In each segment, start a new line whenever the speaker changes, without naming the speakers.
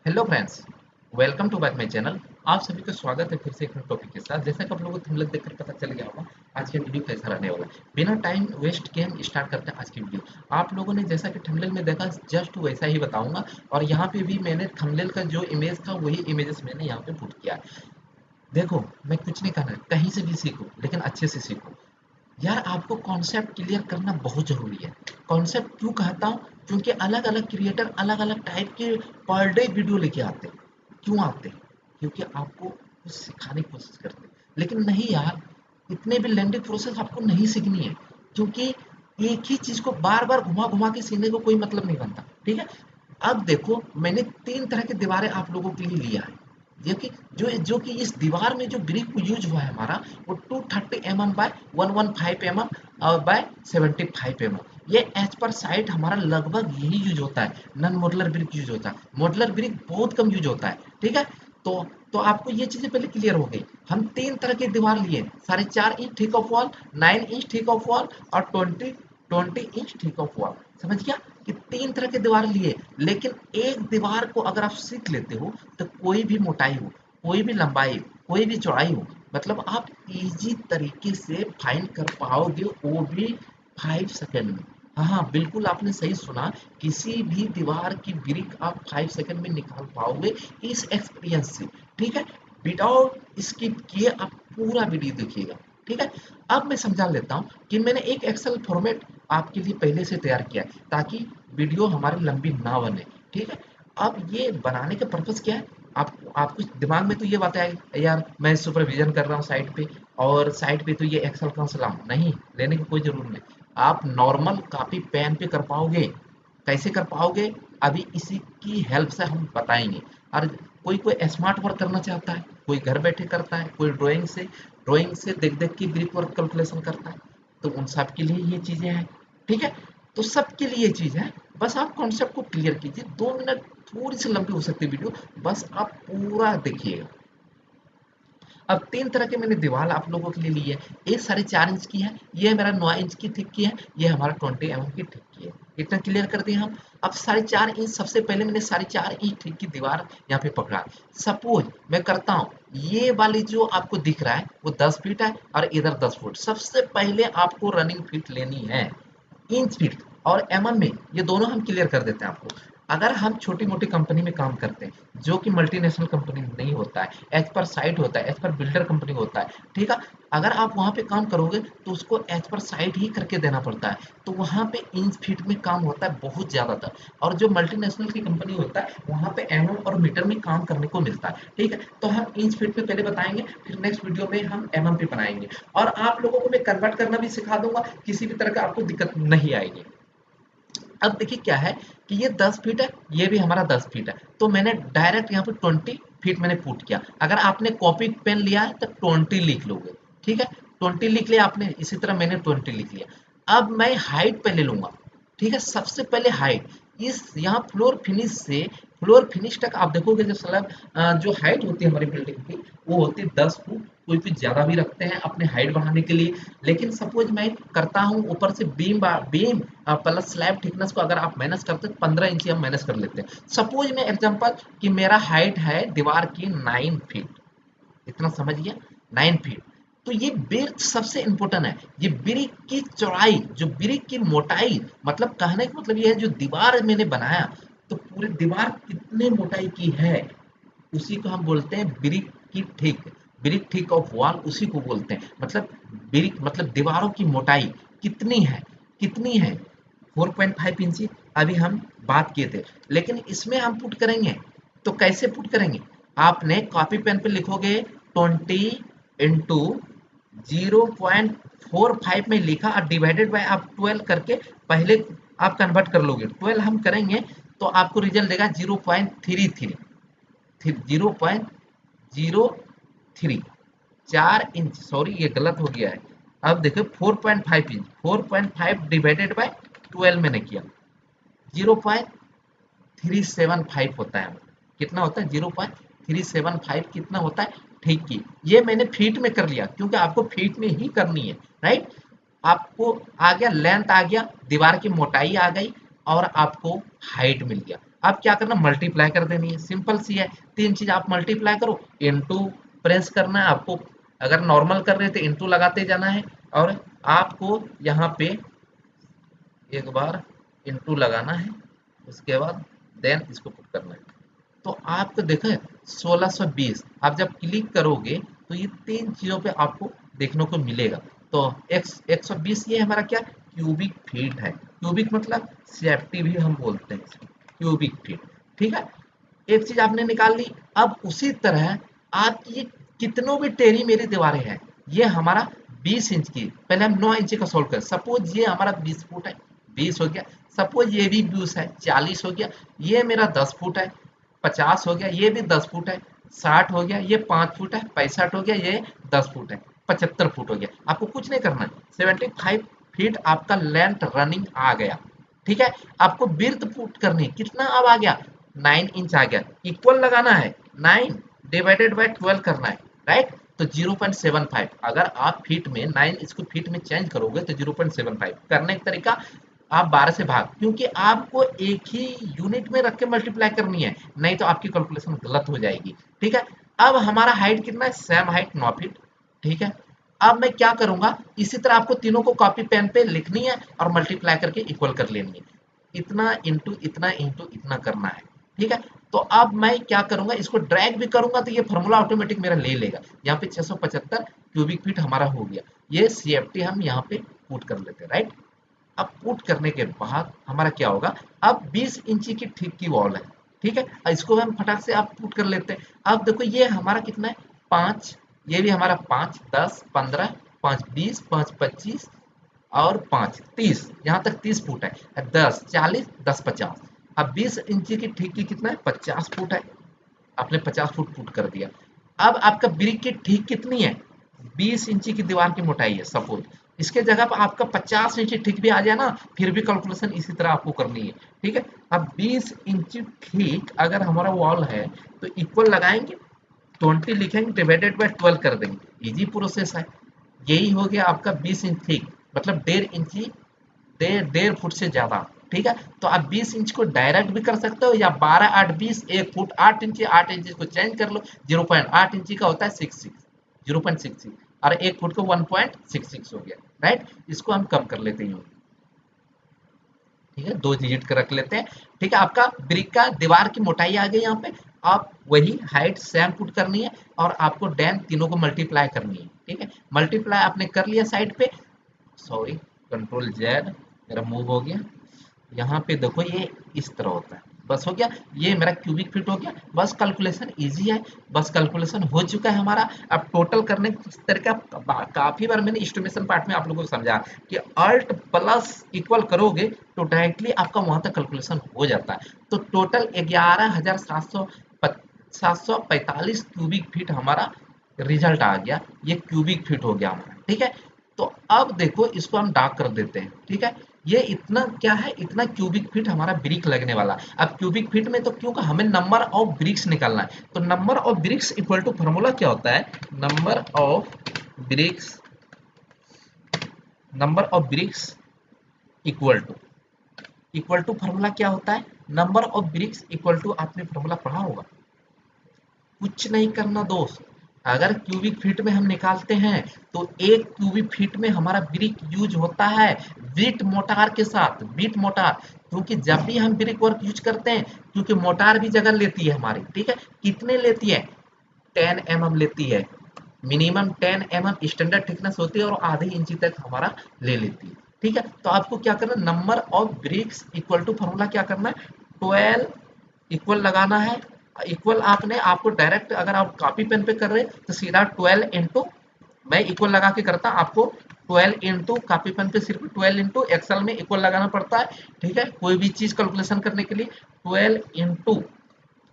Hello friends, welcome to back my channel. आप सभी का स्वागत है फिर से एक टॉपिक के साथ। जैसा कि आप लोगों को थंबनेल देखकर पता चल गया होगा आज की वीडियो कैसा रहने वाला है। बिना टाइम वेस्ट किए हम स्टार्ट करते हैं आज की वीडियो। आप लोगों ने जैसा कि थंबनेल में देखा जस्ट वैसा ही बताऊंगा, और यहाँ पे भी मैंने थंबनेल का जो इमेज था वही इमेजेस मैंने यहाँ पे पुट किया है। देखो, मैं कुछ नहीं कहना, कहीं से भी सीखो लेकिन अच्छे से सीखो। यार, आपको कॉन्सेप्ट क्लियर करना बहुत ज़रूरी है। कॉन्सेप्ट क्यों कहता हूँ? क्योंकि अलग अलग क्रिएटर अलग अलग टाइप के पर डे वीडियो लेके आते हैं। क्यों आते हैं? क्योंकि आपको कुछ सिखाने की कोशिश करते हैं। लेकिन नहीं यार, इतने भी लेंदी प्रोसेस आपको नहीं सीखनी है। क्योंकि एक ही चीज़ को बार बार घुमा घुमा के सीखने को कोई मतलब नहीं बनता। ठीक है, अब देखो, मैंने तीन तरह की दीवारें आप लोगों के लिए लिया है। जो कि इस दीवार में जो ब्रिक यूज हुआ है हमारा, वो 230 mm बाय 115 mm और बाय 75 mm। ये एज पर साइट हमारा लगभग यही यूज होता है। नॉन मॉडुलर ब्रिक यूज होता है, मॉडुलर ब्रिक बहुत कम यूज होता है। ठीक है, तो तो आपको ये चीजें पहले क्लियर हो गई। हम तीन तरह की दीवार लिए, 4.5 inch thick of wall, 9 inch thick of wall और 20 इंच थिक ऑफ वॉल। समझ गया कि तीन तरह के दीवार लिए। लेकिन एक दीवार को अगर आप सीख लेते हो तो कोई भी मोटाई हो, कोई भी लंबाई, कोई भी चौड़ाई हो, मतलब आप इजी तरीके से फाइंड कर पाओगे, वो भी 5 सेकंड में। हाँ हाँ, बिल्कुल आपने सही सुना। किसी भी दीवार की ब्रिक आप 5 सेकंड में निकाल पाओगे इस एक्सपीरियंस से। ठीक है, विदाउट स्किप किए आप पूरा वीडियो देखिएगा। ठीक है, अब मैं समझा लेता हूँ कि मैंने एक एक्सेल फॉर्मेट आपके लिए पहले से तैयार किया है ताकि वीडियो हमारी लंबी ना बने। ठीक है, अब ये बनाने का पर्पस क्या है? आपको दिमाग में तो ये बात है, यार मैं सुपरविजन कर रहा हूँ साइट पे, और साइट पे तो ये एक्सेल कहाँ से लाऊं? नहीं, लेने की कोई जरूरत नहीं। आप नॉर्मल कॉपी पेन पे कर पाओगे। कैसे कर पाओगे? अभी इसी की हेल्प से हम बताएंगे। और कोई कोई स्मार्ट वर्क करना चाहता है, कोई घर बैठे करता है, कोई ड्राइंग से देख देख के ग्रिप वर्क कैलकुलेशन करता है। तो उन सब के लिए ये चीजें हैं। ठीक है, तो सबके लिए ये चीज है। बस आप कॉन्सेप्ट को क्लियर कीजिए। 2 मिनट थोड़ी सी लंबी हो सकती है वीडियो, बस आप पूरा देखिएगा। अब तीन तरह के मैंने दीवार आप लोगों के लिए ली है। एक 4.5 इंच की है, ये मेरा 9 इंच की थिक की है, ये हमारा 20 mm की थिक की है। इतना क्लियर कर दिए हम। अब 4.5 इंच, सबसे पहले मैंने 4.5 इंच थिक की दीवार यहाँ पे पकड़ा। सपोज मैं करता हूँ, ये वाली जो आपको दिख रहा है वो 10 फीट है और इधर 10 फुट। सबसे पहले आपको रनिंग फीट लेनी है। इंच फीट और एमएम में ये दोनों हम क्लियर कर देते हैं आपको। अगर हम छोटी मोटी कंपनी में काम करते हैं जो कि मल्टीनेशनल कंपनी नहीं होता है, एज पर साइट होता है, एज पर बिल्डर कंपनी होता है। ठीक है, अगर आप वहां पे काम करोगे तो उसको एज पर साइट ही करके देना पड़ता है। तो वहां पे इंच फीट में काम होता है बहुत ज्यादातर। और जो मल्टीनेशनल की कंपनी होता है वहां पे एमएम और मीटर में काम करने को मिलता है। ठीक है, तो हम इंच फीट में पहले बताएंगे, फिर नेक्स्ट वीडियो में हम एमएम पे बनाएंगे। और आप लोगों को मैं कन्वर्ट करना भी सिखा दूंगा, किसी भी तरह का आपको दिक्कत नहीं आएगी। अब देखिए क्या है कि ये 10 फीट है, ये भी हमारा 10 फीट है, तो मैंने डायरेक्ट यहाँ पे 20 फीट मैंने पुट किया। अगर आपने कॉपी पेन लिया है तो 20 लिख लोगे। ठीक है, 20 लिख लिया आपने, इसी तरह मैंने 20 लिख लिया। अब मैं हाइट पे ले लूंगा। ठीक है, सबसे पहले हाइट, इस यहाँ फ्लोर फिनिश से फ्लोर फिनिश तक आप देखोगे जो स्लैब जो हाइट होती है हमारी बिल्डिंग की, वो होती है 10 फुट। कोई कुछ ज्यादा भी रखते हैं अपने हाइट बढ़ाने के लिए। लेकिन सपोज मैं करता हूँ ऊपर से बीम प्लस स्लैब थिकनेस को अगर आप माइनस करते हैं 15 इंच हम माइनस कर लेते हैं। सपोज में एग्जांपल कि मेरा हाइट है दीवार की 9 फीट। इतना समझ गया, 9 फीट। तो ये ब्रिक सबसे इंपॉर्टेंट है। ये ब्रिक की चौड़ाई, जो ब्रिक की मोटाई, मतलब कहने का मतलब ये है जो दीवार मैंने बनाया, तो पूरी दीवार कितने मोटाई की है उसी को हम बोलते हैं ब्रिक की thick. Brick thick of wall उसी को बोलते हैं। मतलब ब्रिक मतलब दीवारों की मोटाई कितनी है, कितनी है 4.5 इंची। अभी हम बात किए थे, लेकिन इसमें हम पुट करेंगे तो कैसे पुट करेंगे? आपने कॉपी पेन पे लिखोगे 20 × 0.45 में लिखा और डिवाइडेड बाय आप 12 करके पहले आप कन्वर्ट कर लोगे। 12 हम करेंगे तो आपको रिजल्ट देगा 0.33। 0.03 4 इंच, सॉरी ये गलत हो गया है। अब देखो 4.5 इंच, 4.5 डिवाइडेड बाय 12 मैंने किया, 0.375 होता है। कितना होता है? 0.375 कितना होता है? ठीक की ये मैंने फीट में कर लिया क्योंकि आपको फीट में ही करनी है। राइट, आपको आ गया लेंथ, आ गया दीवार की मोटाई आ गई, और आपको हाइट मिल गया। अब क्या करना, मल्टीप्लाई कर देनी है, सिंपल सी है। तीन चीज आप मल्टीप्लाई करो, इनटू प्रेस करना है आपको। अगर नॉर्मल कर रहे थे इनटू लगाते जाना है, और आपको यहाँ पे एक बार इनटू लगाना है, उसके बाद देन इसको पुट करना है। तो आपको देखो 1620 आप जब क्लिक करोगे तो ये तीन चीजों पे आपको देखने को मिलेगा। तो एक्स 120 ये हमारा क्या क्यूबिक फीट है। क्यूबिक मतलब सेफ्टी भी हम बोलते हैं, क्यूबिक फीट। ठीक है, एक चीज आपने निकाल ली। अब उसी तरह आपकी ये कितनों भी टेढ़ी मेरी दीवारें हैं, ये हमारा 20 इंच की, पहले हम 9 इंच का सोल्व करें। सपोज ये हमारा 20 फुट है, 20 हो गया। सपोज ये भी 20 है, 40 हो गया। ये मेरा 10 फुट है, 50 हो गया। ये भी 10 फुट है, 60 हो गया। ये 5 फुट है, 65 हो गया। ये 10 फुट है, 75 फुट हो गया। आपको कुछ नहीं करना है, 75 फीट आपका लेंथ रनिंग आ गया। ठीक है, आपको बिर्थ पुट करनी है, कितना अब आ गया 9 इंच आ गया। इक्वल लगाना है, 9 डिवाइडेड बाय 12 करना है, राइट। तो 0.75, अगर आप फीट में 9 इसको फीट में चेंज करोगे तो 0.75 करने का तरीका, आप 12 से भाग, क्योंकि आपको एक ही यूनिट में रख के मल्टीप्लाई करनी है, नहीं तो आपकी कैलकुलेशन गलत हो जाएगी। ठीक है, अब हमारा हाइट कितना है, सेम हाइट 9 फीट। ठीक है, अब मैं क्या करूंगा, इसी तरह आपको तीनों को कॉपी पेन पे लिखनी है और मल्टीप्लाई करके इक्वल कर लेनी है। इतना इंटू इतना करना है। ठीक है, तो अब मैं क्या करूंगा, इसको ड्रैग भी करूंगा तो ये फॉर्मूला ऑटोमेटिक मेरा ले लेगा। यहाँ पे 675 क्यूबिक फीट हमारा हो गया। ये सीएफटी हम यहाँ पे पुट कर लेते हैं, राइट। अब पुट करने के बाद हमारा क्या होगा, अब 20 इंची की ठीक की वॉल है। ठीक है, इसको हम फटाक से आप पुट कर लेते हैं। अब देखो ये हमारा कितना है, 5, ये भी हमारा 5, 10, 15, 5 20, 5 25 और 5 30, यहाँ तक 30 फुट है। 10 40, 10 50। अब 20 इंची की ठीक की कितना है, 50 फुट है। आपने 50 फुट पुट कर दिया। अब आपका ब्रिक की ठीक कितनी है, 20 इंची की दीवार की मोटाई है सपोज। इसके जगह पर आपका 50 इंची ठीक भी आ जाए ना, फिर भी कैलकुलेशन इसी तरह आपको करनी है। ठीक है, अब 20 इंची ठीक अगर हमारा वॉल है तो इक्वल लगाएंगे, 20 लिखेंगे, डिवाइडेड बाय 12 कर देंगे, इजी प्रोसेस है। यही हो गया आपका 20 इंच ठीक, मतलब 1.5 इंची, 1.5 फुट से ज्यादा। ठीक है, तो आप 20 इंच को डायरेक्ट भी कर सकते हो, या 12 8 20 1 फुट 8 इंची, 8 इंची को चेंज कर लो। 0.8 इंची का होता है 66, 0.66, और 1 फुट को 1.66 हो गया, राइट। इसको हम कम कर लेते हैं, ठीक है, 2 डिजिट का रख लेते हैं। ठीक है, आपका ब्रिक का दीवार की मोटाई आ गई यहाँ पे। आप वही हाइट सेम पुट करनी है, और आपको डैम तीनों को मल्टीप्लाई करनी है। ठीक है, मल्टीप्लाई आपने कर लिया साइड पे, सॉरी, कंट्रोल जेड, मेरा मूव हो गया। यहाँ पे देखो ये इस तरह होता है, बस हो गया। ये मेरा क्यूबिक फीट हो गया। बस कैलकुलेशन इजी है, बस कैलकुलेशन हो चुका है हमारा। अब टोटल करने का तरीका, काफी बार मैंने एस्टिमेशन पार्ट में आप लोगों को समझा कि अल्ट प्लस इक्वल करोगे तो डायरेक्टली आपका वहां तक कैलकुलेशन हो जाता है। तो टोटल 11,745 क्यूबिक फीट हमारा रिजल्ट आ गया। ये क्यूबिक फीट हो गया हमारा। ठीक है, तो अब देखो इसको हम डार्क कर देते हैं। ठीक है, ये इतना क्या है, इतना क्यूबिक फीट हमारा ब्रिक लगने वाला। अब क्यूबिक फीट में तो क्योंकि हमें नंबर ऑफ ब्रिक्स निकालना है, तो number of bricks equal to formula क्या होता है, number of bricks, number of bricks equal to formula क्या होता है, number of bricks equal to, आपने फॉर्मूला पढ़ा होगा। कुछ नहीं करना दोस्त, अगर क्यूबिक फीट में हम निकालते हैं तो एक क्यूबिक फीट में हमारा ब्रिक यूज होता है बिट मोटार के साथ, बिट मोटार। क्योंकि जब भी हम ब्रिक वर्क यूज करते हैं, क्योंकि मोटार भी जगह लेती है हमारी। ठीक है, कितने लेती है, 10 mm लेती है, मिनिमम 10 mm स्टैंडर्ड थिकनेस होती है, और आधे इंची तक हमारा ले लेती है। ठीक है, तो आपको क्या करना है, number of bricks equal to formula क्या करना है, 12 इक्वल लगाना है। इक्वल आपने, आपको डायरेक्ट अगर आप कॉपी पेन पे कर रहे हैं तो सीधा 12 इंटू, मैं इक्वल लगा के करता, आपको 12 इंटू कॉपी पेन पे सिर्फ 12 इंटू, एक्सेल में इक्वल लगाना पड़ता है। ठीक है, कोई भी चीज कैलकुलेशन करने के लिए 12 इंटू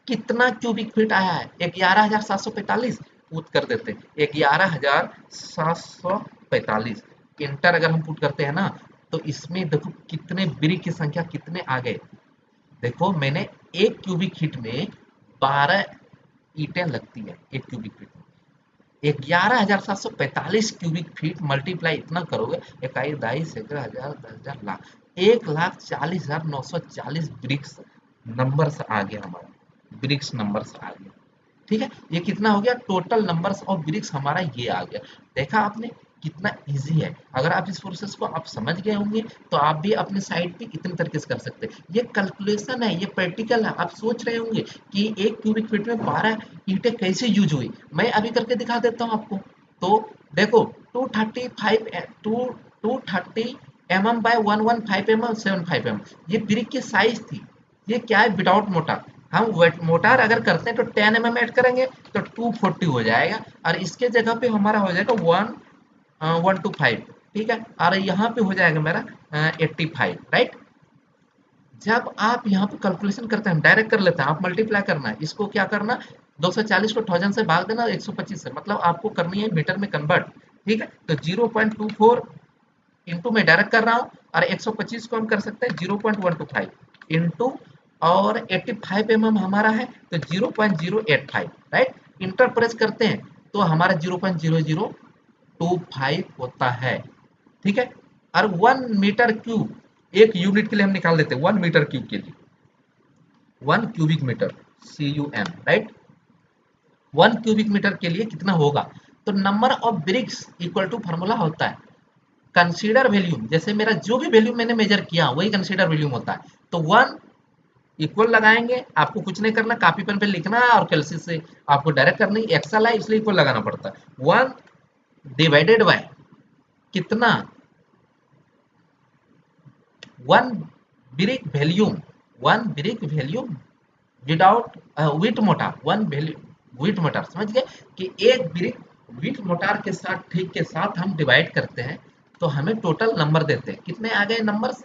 कितना क्यूबिक फीट आया है, 11,745 पुट कर देते हैं, 11,745 इंटर अगर हम पुट करते हैं ना, तो इसमें देखो कितने ब्रिक की संख्या कितने आ गए। देखो मैंने एक क्यूबिक फीट में 12 ईंटें लगती है, एक क्यूबिक फीट में 11,745 क्यूबिक फीट, मल्टीप्लाई इतना करोगे, इकाई 22 हजार 10,000 लाख, 1,40,940 ब्रिक्स नंबर्स आ गया हमारा, ब्रिक्स नंबर्स आ गया। ठीक है, ये कितना हो गया, टोटल नंबर्स ऑफ ब्रिक्स हमारा ये आ गया। देखा आपने कितना इजी है। अगर आप इस प्रोसेस को आप समझ गए होंगे तो आप भी अपने साइड पे इतने तरीके से कर सकते हैं। ये कैलकुलेशन है, ये प्रैक्टिकल है। आप सोच रहे होंगे कि एक क्यूबिक फीट में 12 ईंटें कैसे यूज हुई, मैं अभी करके दिखा देता हूँ आपको। तो देखो 230 mm बाय 115 mm 75 mm, ये ब्रिक की साइज थी। ये क्या है, विदाउट मोटार। हम वेट मोटार अगर करते हैं तो 10 mm ऐड करेंगे तो 240 हो जाएगा, और इसके जगह पे हमारा हो जाएगा 115। ठीक है, और यहाँ पे हो जाएगा मेरा 85, राइट। जब आप यहाँ पे कैलकुलेशन करते हैं, डायरेक्ट कर लेते हैं, आप मल्टीप्लाई करना है, इसको क्या करना, 240 को 1000 से भाग देना, 125 से, मतलब आपको करनी है मीटर में कन्वर्ट। ठीक है, तो 0.24 इंटू में डायरेक्ट कर रहा हूँ, और 125 को हम कर सकते हैं 0.125 इंटू, और 85 mm हमारा है तो 0.085, राइट। इंटर प्रेस करते हैं तो हमारा 0.0025 होता है। ठीक है, और 1 मीटर क्यूब, एक यूनिट के लिए हम निकाल देते हैं, 1 मीटर क्यूब के लिए 1 cubic metre, CUM, right. 1 cubic metre के लिए कितना होगा, तो number of bricks equal to formula होता है कंसीडर वैल्यूम। जैसे मेरा जो भी वैल्यू मैंने मेजर किया वही कंसीडर वैल्यूम होता है। तो 1 इक्वल लगाएंगे, आपको कुछ नहीं करना, कॉपी पेन पे लिखना है, और कैलसी से आपको डायरेक्ट करनी, एक्सेल है इसलिए इक्वल लगाना पड़ता है। 1 डिवाइडेड बाय कितना, 1 brick volume, 1 brick volume without with motor, 1 value with motor, समझ गए कि एक ब्रिक विथ मोटार के साथ, ठीक के साथ हम डिवाइड करते हैं तो हमें टोटल नंबर देते हैं। कितने आ गए नंबर्स,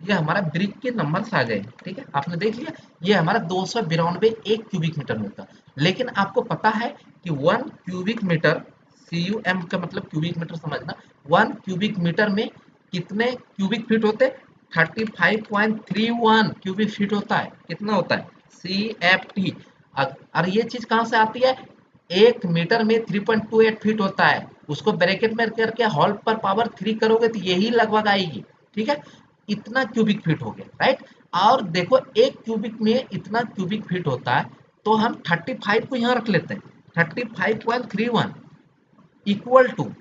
ये हमारा ब्रिक के नंबर्स आ गए। ठीक है, आपने देख लिया, ये हमारा 292 एक क्यूबिक मीटर में होता है। लेकिन आपको पता है कि 1 क्यूबिक मीटर, CUM का मतलब क्यूबिक मीटर समझना, 1 क्यूबिक मीटर में कितने क्यूबिक फीट होते हैं, 35.31 क्यूबिक फीट होता है। कितना होता है, CFT। और ये चीज कहाँ से आती है, 1 मीटर में 3.28 फीट होता है, उसको ब्रैकेट में करके होल पर पावर 3 करोगे तो यही लगभग आएगी। ठीक है, इतना क्यूबिक फीट हो गया, राइट। और देखो एक क्यूबिक में इतना क्यूबिक फीट होता है, तो हम 35 को यहाँ रख लेते हैं, 35.31 इक्वल टू,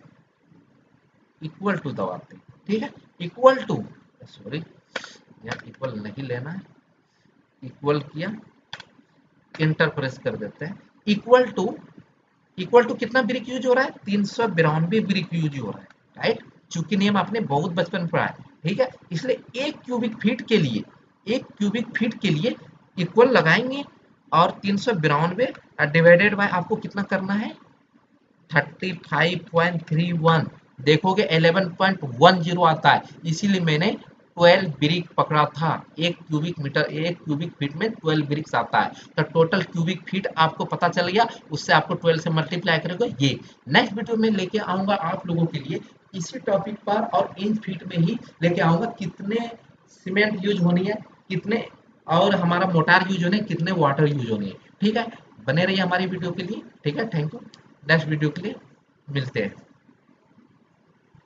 इक्वल टू दबाते हैं। ठीक है, इक्वल टू, सॉरी यार इक्वल नहीं लेना है, इक्वल किया, इंटर प्रेस कर देते हैं, इक्वल टू, इक्वल टू कितना ब्रिक यूज हो रहा है, 392 ब्रिक यूज हो रहा है, राइट। चूंकि नियम आपने बहुत बचपन में पढ़ा है। ठीक है, इसलिए एक क्यूबिक फीट के लिए, एक क्यूबिक फीट के लिए इक्वल लगाएंगे, और 392 डिवाइडेड बाय आपको कितना करना है, 35.31, देखोगे 11.10 आता है, इसीलिए मैंने 12 ब्रिक पकड़ा था। एक क्यूबिक मीटर, एक क्यूबिक फीट में 12 ब्रिक्स आता है, तो टोटल क्यूबिक फीट आपको पता चल गया, उससे आपको 12 से मल्टीप्लाई करेगा। ये नेक्स्ट वीडियो में लेके आऊंगा आप लोगों के लिए इसी टॉपिक पर, और इंच फीट में ही लेके आऊंगा, कितने सीमेंट यूज होनी है, कितने, और हमारा मोटार यूज होने, कितने वाटर यूज होनी है। ठीक है, बने रहिए हमारी वीडियो के लिए। ठीक है, थैंक यू, नेक्स्ट वीडियो के लिए मिलते हैं।